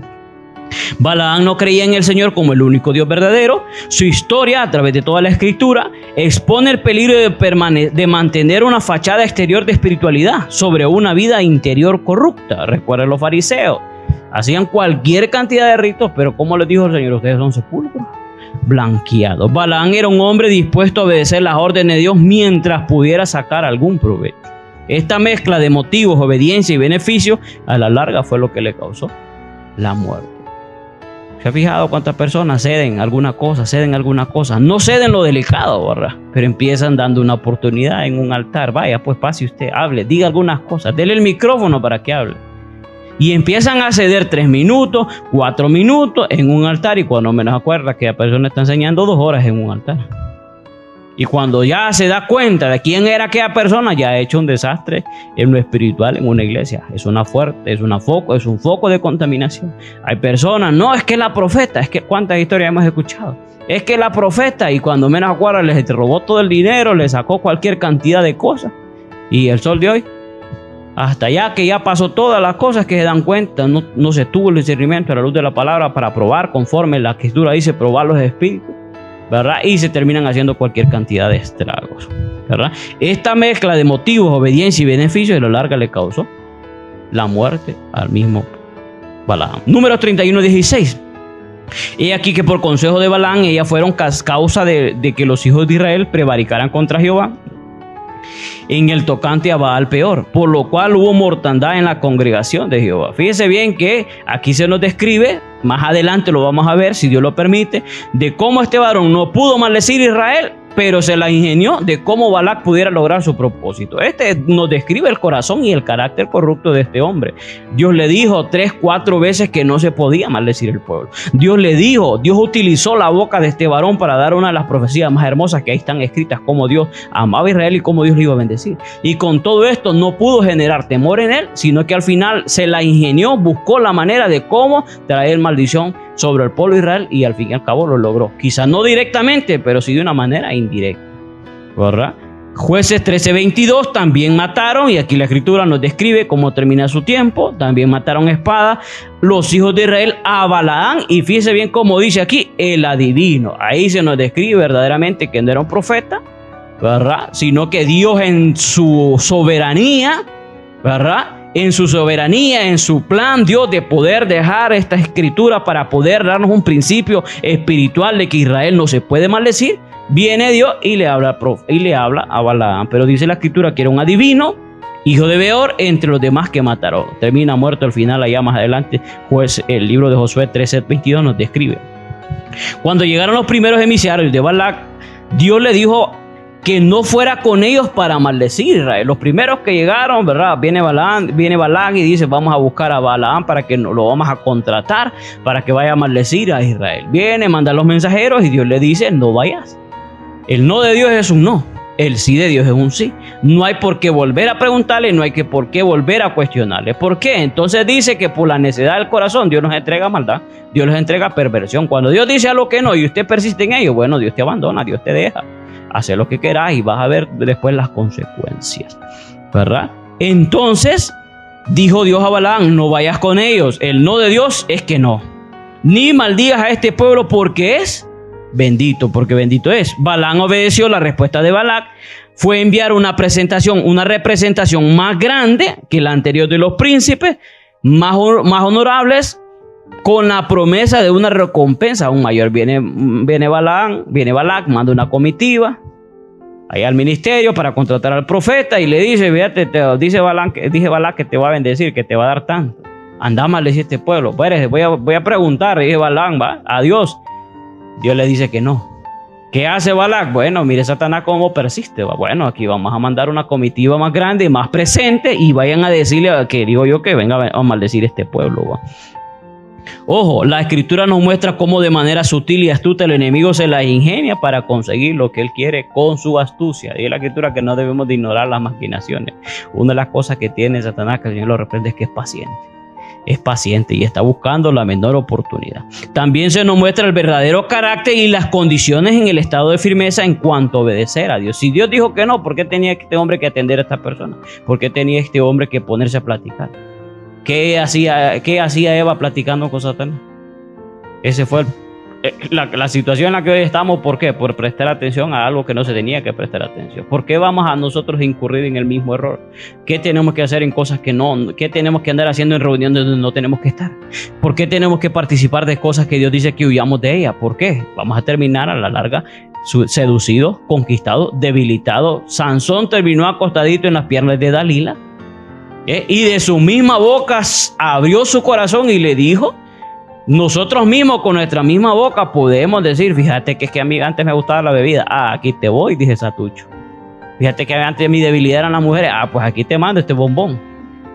Balaam no creía en el Señor como el único Dios verdadero. Su historia, a través de toda la escritura, expone el peligro de mantener una fachada exterior de espiritualidad sobre una vida interior corrupta. Recuerden, los fariseos hacían cualquier cantidad de ritos, pero como les dijo el Señor, ustedes son sepulcros blanqueados. Balaam era un hombre dispuesto a obedecer las órdenes de Dios mientras pudiera sacar algún provecho. Esta mezcla de motivos, obediencia y beneficio, a la larga fue lo que le causó la muerte. ¿Se ha fijado cuántas personas ceden alguna cosa? No ceden lo delicado, ¿verdad? Pero empiezan dando una oportunidad en un altar. Vaya, pues pase usted, hable, diga algunas cosas, dele el micrófono para que hable. Y empiezan a ceder 3 minutos, 4 minutos en un altar, y cuando menos acuerda que la persona está enseñando 2 horas en un altar. Y cuando ya se da cuenta de quién era aquella persona, ya ha hecho un desastre en lo espiritual en una iglesia. Es un foco de contaminación. Hay personas, no, es que la profeta, es que cuántas historias hemos escuchado. Es que la profeta, y cuando menos acuerda les robó todo el dinero, le sacó cualquier cantidad de cosas. Y el sol de hoy, hasta allá que ya pasó todas las cosas que se dan cuenta, no se tuvo el discernimiento a la luz de la palabra para probar, conforme la escritura dice, probar los espíritus, ¿verdad? Y se terminan haciendo cualquier cantidad de estragos, ¿verdad? Esta mezcla de motivos, obediencia y beneficio, a la larga le causó la muerte al mismo Balaam. Números 31:16. Y aquí que por consejo de Balaam, ellas fueron causa de que los hijos de Israel prevaricaran contra Jehová en el tocante a Baal peor, por lo cual hubo mortandad en la congregación de Jehová. Fíjese bien que aquí se nos describe, más adelante lo vamos a ver, si Dios lo permite, de cómo este varón no pudo maldecir a Israel, pero se la ingenió de cómo Balac pudiera lograr su propósito. Este nos describe el corazón y el carácter corrupto de este hombre. Dios le dijo 3, 4 veces que no se podía maldecir el pueblo. Dios utilizó la boca de este varón para dar una de las profecías más hermosas que ahí están escritas, cómo Dios amaba a Israel y cómo Dios le iba a bendecir. Y con todo esto no pudo generar temor en él, sino que al final se la ingenió, buscó la manera de cómo traer maldición sobre el pueblo de Israel, y al fin y al cabo lo logró. Quizás no directamente, pero sí de una manera indirecta, ¿verdad? Jueces 13:22 también mataron, y aquí la escritura nos describe cómo termina su tiempo. También mataron a espada los hijos de Israel a Balaam, y fíjese bien cómo dice aquí, el adivino. Ahí se nos describe verdaderamente que no era un profeta, ¿verdad? Sino que Dios en su soberanía, ¿verdad? En su soberanía, en su plan, Dios de poder dejar esta escritura para poder darnos un principio espiritual de que Israel no se puede maldecir, viene Dios y le habla a Balaam. Pero dice la escritura que era un adivino, hijo de Beor, entre los demás que mataron. Termina muerto al final, allá más adelante, pues el libro de Josué 13:22 nos describe. Cuando llegaron los primeros emisarios de Balac, Dios le dijo que no fuera con ellos para maldecir a Israel. Los primeros que llegaron, ¿verdad? Viene Balac y dice, vamos a buscar a Balaam para que lo vamos a contratar para que vaya a maldecir a Israel. Viene, manda los mensajeros y Dios le dice, no vayas. El no de Dios es un no. El sí de Dios es un sí. No hay por qué volver a preguntarle, no hay por qué volver a cuestionarle. ¿Por qué? Entonces dice que por la necedad del corazón Dios nos entrega maldad, Dios nos entrega perversión. Cuando Dios dice algo que no y usted persiste en ello, bueno, Dios te abandona, Dios te deja. Hacer lo que quieras y vas a ver después las consecuencias, ¿verdad? Entonces dijo Dios a Balaam, no vayas con ellos. El no de Dios es que no. Ni maldigas a este pueblo porque es bendito, porque bendito es. Balaam obedeció. La respuesta de Balac fue enviar una representación más grande que la anterior de los príncipes, más honorables, con la promesa de una recompensa aún mayor. Viene Balac, manda una comitiva allá al ministerio para contratar al profeta y le dice, fíjate, dice Balac que te va a bendecir, que te va a dar tanto. Anda a maldecir este pueblo. Voy a preguntar, dice Balac, a Dios. Dios le dice que no ¿Qué hace Balac? Bueno, mire Satanás cómo persiste. Bueno, aquí vamos a mandar una comitiva más grande, más presente, y vayan a decirle, que digo yo, que venga a maldecir este pueblo. ¿Va? Ojo, la escritura nos muestra cómo de manera sutil y astuta el enemigo se la ingenia para conseguir lo que él quiere con su astucia. Y es la escritura que no debemos de ignorar las maquinaciones. Una de las cosas que tiene Satanás, que el Señor lo reprende, es que es paciente. Es paciente y está buscando la menor oportunidad. También se nos muestra el verdadero carácter y las condiciones en el estado de firmeza en cuanto a obedecer a Dios. Si Dios dijo que no, ¿por qué tenía este hombre que atender a esta persona? ¿Por qué tenía este hombre que ponerse a platicar? ¿Qué hacía Eva platicando con Satanás? Ese fue la situación en la que hoy estamos. ¿Por qué? Por prestar atención a algo que no se tenía que prestar atención. ¿Por qué vamos a nosotros incurrir en el mismo error? ¿Qué tenemos que hacer en cosas que no? ¿Qué tenemos que andar haciendo en reuniones donde no tenemos que estar? ¿Por qué tenemos que participar de cosas que Dios dice que huyamos de ellas? ¿Por qué? Vamos a terminar a la larga seducidos, conquistados, debilitados. Sansón terminó acostadito en las piernas de Dalila. Y de su misma boca abrió su corazón y le dijo: nosotros mismos con nuestra misma boca podemos decir, fíjate que es que a mí antes me gustaba la bebida, aquí te voy, dice Satucho. Fíjate que antes mi debilidad eran las mujeres, pues aquí te mando este bombón.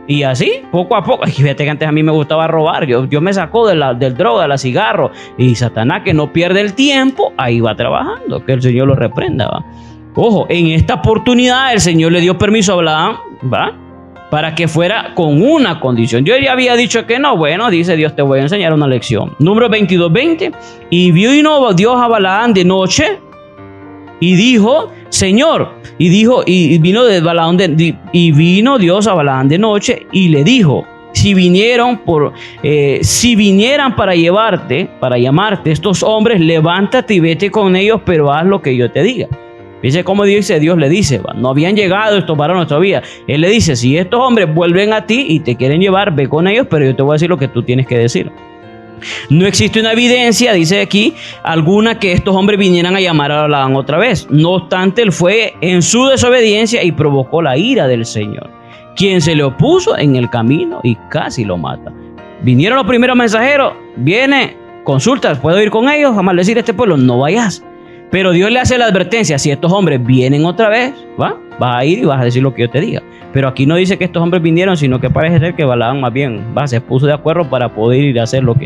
Y así, poco a poco, fíjate que antes a mí me gustaba robar, yo me sacó del droga, de la cigarro, y Satanás, que no pierde el tiempo, ahí va trabajando, que el Señor lo reprenda, ¿va? Ojo, en esta oportunidad el Señor le dio permiso a Balaam, ¿va?, para que fuera con una condición. Yo ya había dicho que no. Bueno, dice Dios, te voy a enseñar una lección. Número 22:20. Y vino Dios a Balaam de noche y dijo, Señor, y vino Dios a Balaam de noche y le dijo: si vinieran para llamarte estos hombres, levántate y vete con ellos, pero haz lo que yo te diga. Dice cómo dice Dios, le dice, no habían llegado estos varones todavía. Él le dice: si estos hombres vuelven a ti y te quieren llevar, ve con ellos, pero yo te voy a decir lo que tú tienes que decir. No existe una evidencia, dice aquí, alguna que estos hombres vinieran a llamar a Balaam otra vez. No obstante, él fue en su desobediencia y provocó la ira del Señor, quien se le opuso en el camino y casi lo mata. Vinieron los primeros mensajeros, viene, consultas, ¿puedo ir con ellos a maldecir a este pueblo? No vayas. Pero Dios le hace la advertencia: si estos hombres vienen otra vez, vas a ir y vas a decir lo que yo te diga. Pero aquí no dice que estos hombres vinieron, sino que parece ser que Balaam más bien se puso de acuerdo para poder ir a hacer lo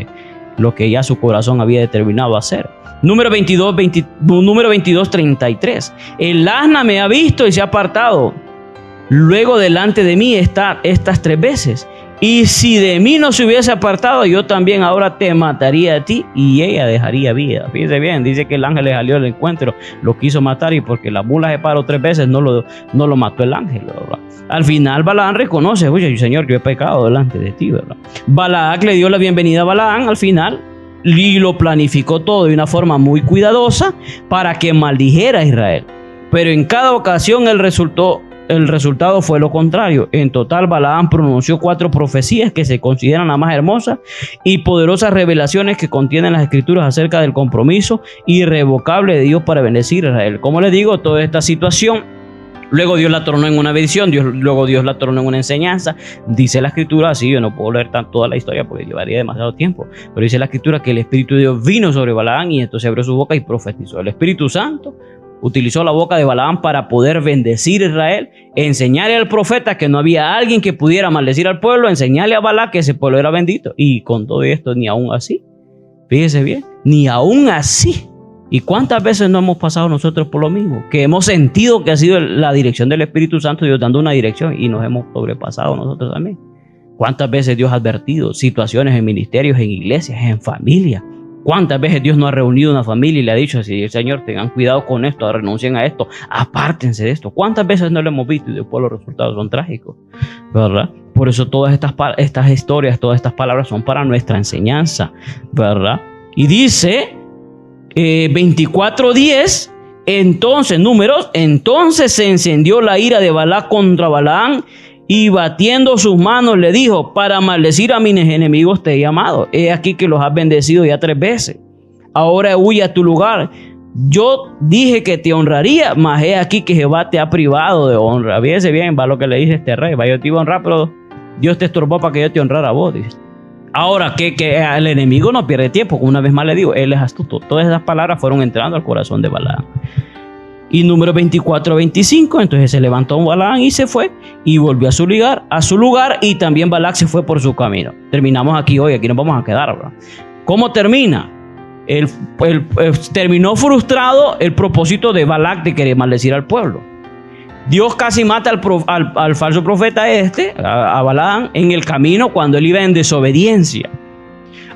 que ya su corazón había determinado hacer. Número 22:33. El asna me ha visto y se ha apartado. Luego delante de mí está estas 3 veces. Y si de mí no se hubiese apartado, yo también ahora te mataría a ti y ella dejaría vida. Fíjense bien, dice que el ángel le salió al encuentro, lo quiso matar, y porque la mula se paró 3 veces no lo mató el ángel, ¿verdad? Al final Balaam reconoce: oye, Señor, yo he pecado delante de ti, ¿verdad? Balac le dio la bienvenida a Balaam al final y lo planificó todo de una forma muy cuidadosa para que maldijera a Israel. Pero en cada ocasión el resultado fue lo contrario. En total, Balaam pronunció 4 profecías que se consideran las más hermosas y poderosas revelaciones que contienen las escrituras acerca del compromiso irrevocable de Dios para bendecir a Israel. Como les digo, toda esta situación, luego Dios la tornó en una visión, luego Dios la tornó en una enseñanza. Dice la escritura, así yo no puedo leer toda la historia porque llevaría demasiado tiempo, pero dice la escritura que el Espíritu de Dios vino sobre Balaam y entonces abrió su boca y profetizó. El Espíritu Santo utilizó la boca de Balaam para poder bendecir a Israel, enseñarle al profeta que no había alguien que pudiera maldecir al pueblo, enseñarle a Balac que ese pueblo era bendito. Y con todo esto, ni aún así, fíjese bien, ni aún así. ¿Y cuántas veces no hemos pasado nosotros por lo mismo? Que hemos sentido que ha sido la dirección del Espíritu Santo, Dios dando una dirección, y nos hemos sobrepasado nosotros también. ¿Cuántas veces Dios ha advertido situaciones en ministerios, en iglesias, en familia? ¿Cuántas veces Dios nos ha reunido una familia y le ha dicho así: Señor, tengan cuidado con esto, renuncien a esto, apártense de esto? ¿Cuántas veces no lo hemos visto y después los resultados son trágicos? ¿Verdad? Por eso todas estas historias, todas estas palabras son para nuestra enseñanza, ¿verdad? Y dice 24:10, entonces se encendió la ira de Balac contra Balaam, y batiendo sus manos le dijo: para maldecir a mis enemigos te he llamado. He aquí que los has bendecido ya 3 veces. Ahora huye a tu lugar. Yo dije que te honraría, mas he aquí que Jehová te ha privado de honra. Fíjese bien, va lo que le dice este rey: va, yo te iba a honrar, pero Dios te estorbó para que yo te honrara a vos, dice. Ahora, que el enemigo no pierde tiempo. Una vez más le digo, él es astuto. Todas esas palabras fueron entrando al corazón de Balaam. Y número 24-25, entonces se levantó Balaam y se fue y volvió a su lugar, y también Balac se fue por su camino. Terminamos aquí hoy, aquí nos vamos a quedar, ¿verdad? ¿Cómo termina? Terminó frustrado el propósito de Balac de querer maldecir al pueblo. Dios casi mata al falso profeta a Balaam en el camino cuando él iba en desobediencia.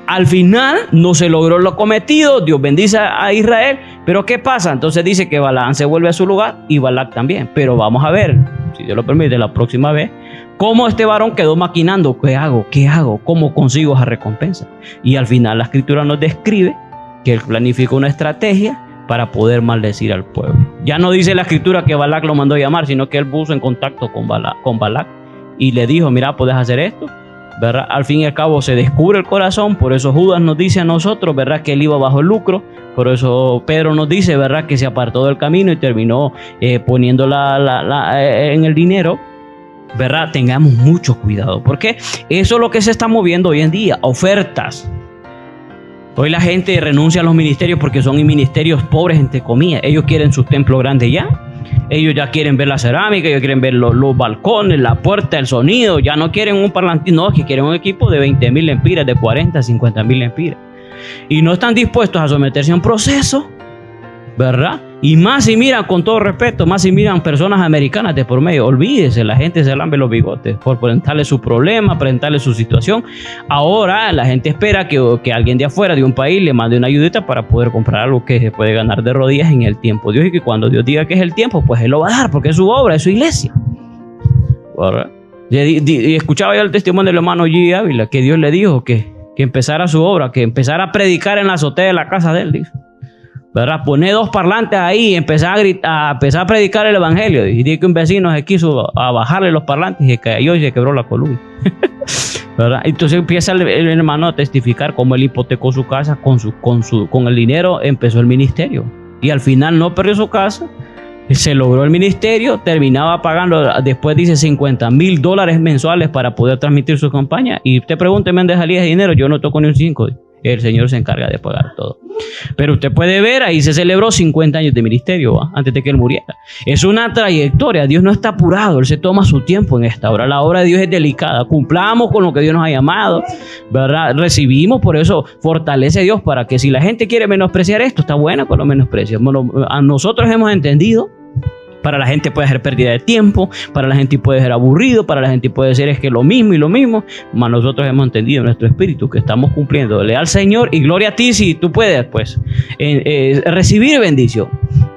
Al final no se logró lo cometido, Dios bendice a Israel, pero ¿qué pasa? Entonces dice que Balaam se vuelve a su lugar y Balac también. Pero vamos a ver, si Dios lo permite, la próxima vez, cómo este varón quedó maquinando. ¿Qué hago? ¿Qué hago? ¿Cómo consigo esa recompensa? Y al final la escritura nos describe que él planificó una estrategia para poder maldecir al pueblo. Ya no dice la escritura que Balac lo mandó a llamar, sino que él puso en contacto con Balac y le dijo, mira, ¿puedes hacer esto? ¿Verdad? Al fin y al cabo se descubre el corazón. Por eso Judas nos dice a nosotros, ¿verdad?, que él iba bajo el lucro. Por eso Pedro nos dice, ¿verdad?, que se apartó del camino y terminó poniendo en el dinero. ¿Verdad? Tengamos mucho cuidado, porque eso es lo que se está moviendo hoy en día, ofertas. Hoy la gente renuncia a los ministerios porque son ministerios pobres, entre comillas. Ellos quieren sus templos grandes ya. Ellos ya quieren ver la cerámica, ellos quieren ver los balcones, la puerta, el sonido. Ya no quieren un parlantín, no, es que quieren un equipo de 20,000 lempiras, de 40, 50,000 lempiras. Y no están dispuestos a someterse a un proceso, ¿verdad? Y más si miran, con todo respeto, más si miran personas americanas de por medio. Olvídese, la gente se lambe los bigotes por presentarle su problema, presentarle su situación. Ahora la gente espera que alguien de afuera, de un país, le mande una ayudita para poder comprar algo que se puede ganar de rodillas en el tiempo de Dios, y que cuando Dios diga que es el tiempo, pues Él lo va a dar, porque es su obra, es su iglesia. ¿Verdad? Y escuchaba yo el testimonio del hermano G. Ávila, que Dios le dijo que empezara su obra, que empezara a predicar en la azotea de la casa de él, dijo. ¿Verdad? Poner 2 parlantes ahí y empezar a predicar el evangelio. Y dice que un vecino se quiso a bajarle los parlantes y se cayó y se quebró la columna. ¿Verdad? Entonces empieza el hermano a testificar cómo él hipotecó su casa con el dinero, empezó el ministerio. Y al final no perdió su casa, se logró el ministerio, terminaba pagando, después dice $50,000 mensuales para poder transmitir su campaña. Y usted pregunte, ¿me salía ese dinero? Yo no toco ni un 5. El Señor se encarga de pagar todo. Pero usted puede ver, ahí se celebró 50 años de ministerio, ¿va?, antes de que él muriera. Es una trayectoria. Dios no está apurado, Él se toma su tiempo en esta hora. La obra de Dios es delicada. Cumplamos con lo que Dios nos ha llamado, ¿verdad? Recibimos, por eso fortalece a Dios para que si la gente quiere menospreciar esto, está buena con lo menosprecia. A nosotros hemos entendido. Para la gente puede ser pérdida de tiempo, para la gente puede ser aburrido, para la gente puede ser es que lo mismo y lo mismo, mas nosotros hemos entendido en nuestro espíritu que estamos cumpliendo. Al Señor y gloria a ti si tú puedes, pues, recibir bendición,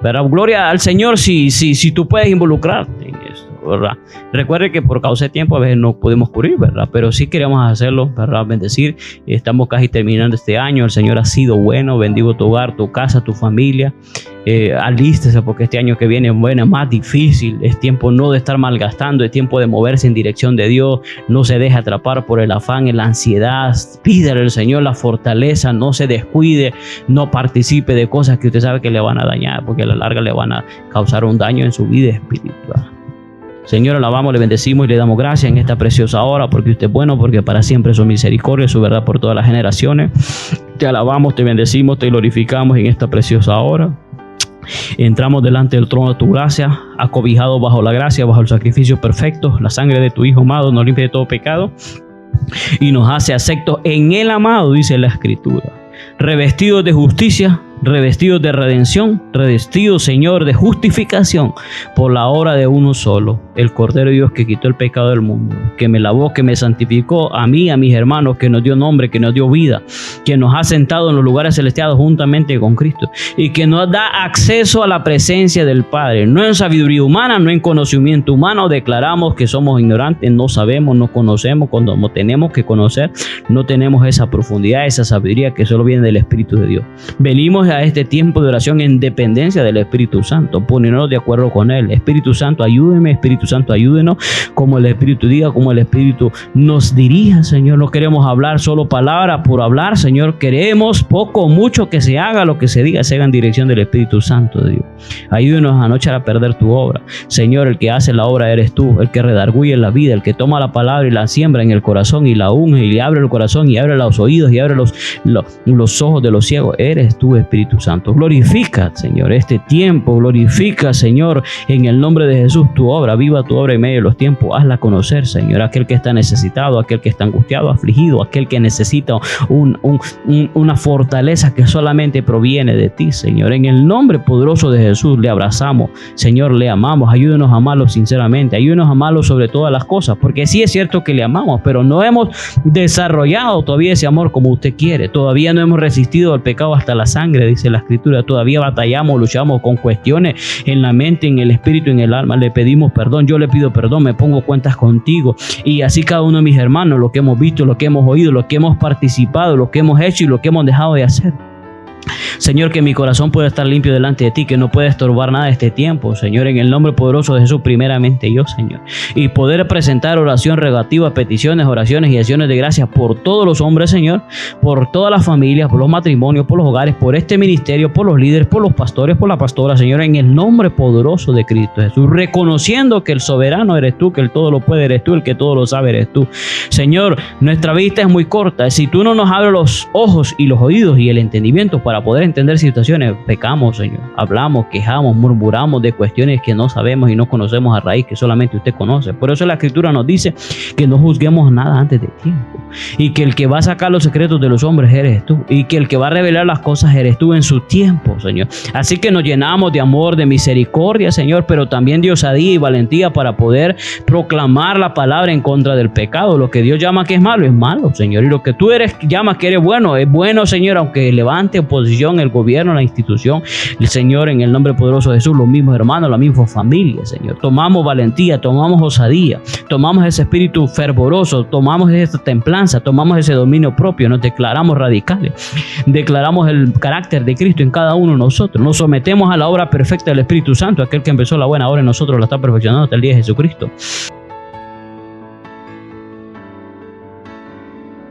¿verdad? Gloria al Señor si tú puedes involucrarte en esto, ¿verdad? Recuerde que por causa de tiempo a veces no podemos cubrir, ¿verdad? Pero sí queremos hacerlo, ¿verdad? Bendecir. Estamos casi terminando este año. El Señor ha sido bueno. Bendigo tu hogar, tu casa, tu familia. Alístese porque este año que viene es más difícil. Es tiempo no de estar malgastando, es tiempo de moverse en dirección de Dios. No se deje atrapar por el afán y la ansiedad. Pídale al Señor la fortaleza, no se descuide, no participe de cosas que usted sabe que le van a dañar, porque a la larga le van a causar un daño en su vida espiritual. Señor, alabamos, le bendecimos y le damos gracias en esta preciosa hora, porque usted es bueno, porque para siempre su misericordia, su verdad por todas las generaciones. Te alabamos, te bendecimos, te glorificamos en esta preciosa hora. Entramos delante del trono de tu gracia, acobijados bajo la gracia, bajo el sacrificio perfecto. La sangre de tu Hijo amado nos limpia de todo pecado y nos hace aceptos en el amado, dice la Escritura. Revestidos de justicia, revestidos de redención, revestidos, Señor, de justificación por la obra de uno solo, el Cordero de Dios que quitó el pecado del mundo, que me lavó, que me santificó a mí, a mis hermanos, que nos dio nombre, que nos dio vida, que nos ha sentado en los lugares celestiales juntamente con Cristo y que nos da acceso a la presencia del Padre, no en sabiduría humana, no en conocimiento humano. Declaramos que somos ignorantes, no sabemos, no conocemos cuando tenemos que conocer, no tenemos esa profundidad, esa sabiduría que solo viene del Espíritu de Dios. Venimos a este tiempo de oración en dependencia del Espíritu Santo, poniéndonos de acuerdo con Él. Espíritu Santo, ayúdeme, Espíritu Santo, ayúdenos, como el Espíritu diga, como el Espíritu nos dirija, Señor. No queremos hablar solo palabra por hablar, Señor. Queremos poco o mucho que se haga, lo que se diga, se haga en dirección del Espíritu Santo de Dios. Ayúdenos a no echar a perder tu obra. Señor, el que hace la obra eres tú, el que redarguye la vida, el que toma la palabra y la siembra en el corazón y la unge y le abre el corazón y abre los oídos y abre los ojos de los ciegos. Eres tú, Espíritu Santo. Glorifica, Señor, este tiempo. Glorifica, Señor, en el nombre de Jesús tu obra. Viva tu obra en medio de los tiempos. Hazla conocer, Señor. Aquel que está necesitado, aquel que está angustiado, afligido, aquel que necesita una fortaleza que solamente proviene de ti, Señor. En el nombre poderoso de Jesús le abrazamos, Señor, le amamos. Ayúdenos a amarlo sinceramente. Ayúdenos a amarlo sobre todas las cosas, porque sí es cierto que le amamos, pero no hemos desarrollado todavía ese amor como usted quiere. Todavía no hemos resistido al pecado hasta la sangre, dice la Escritura. Todavía batallamos, luchamos con cuestiones en la mente, en el espíritu, en el alma. Le pedimos perdón. Yo le pido perdón, me pongo cuentas contigo. Y así cada uno de mis hermanos, lo que hemos visto, lo que hemos oído, lo que hemos participado, lo que hemos hecho y lo que hemos dejado de hacer. Señor, que mi corazón pueda estar limpio delante de ti, que no pueda estorbar nada de este tiempo, Señor, en el nombre poderoso de Jesús, primeramente yo, Señor, y poder presentar oración relativa, peticiones, oraciones y acciones de gracias por todos los hombres, Señor, por todas las familias, por los matrimonios, por los hogares, por este ministerio, por los líderes, por los pastores, por la pastora, Señor, en el nombre poderoso de Cristo Jesús, reconociendo que el soberano eres tú, que el todo lo puede eres tú, el que todo lo sabe eres tú. Señor, nuestra vista es muy corta. Si tú no nos abres los ojos y los oídos y el entendimiento para poder entender situaciones, pecamos, Señor. Hablamos, quejamos, murmuramos de cuestiones que no sabemos y no conocemos a raíz, que solamente usted conoce. Por eso la Escritura nos dice que no juzguemos nada antes de tiempo, y que el que va a sacar los secretos de los hombres eres tú, y que el que va a revelar las cosas eres tú en su tiempo, Señor. Así que nos llenamos de amor, de misericordia, Señor, pero también de osadía y valentía para poder proclamar la palabra en contra del pecado. Lo que Dios llama que es malo, Señor, y lo que tú llamas que eres bueno, es bueno, Señor, aunque levante oposición el gobierno, la institución, el Señor, en el nombre poderoso de Jesús, los mismos hermanos, la misma familia, Señor. Tomamos valentía, tomamos osadía, tomamos ese espíritu fervoroso, tomamos esa templanza, tomamos ese dominio propio, nos declaramos radicales, declaramos el carácter de Cristo en cada uno de nosotros, nos sometemos a la obra perfecta del Espíritu Santo, aquel que empezó la buena obra en nosotros la está perfeccionando hasta el día de Jesucristo.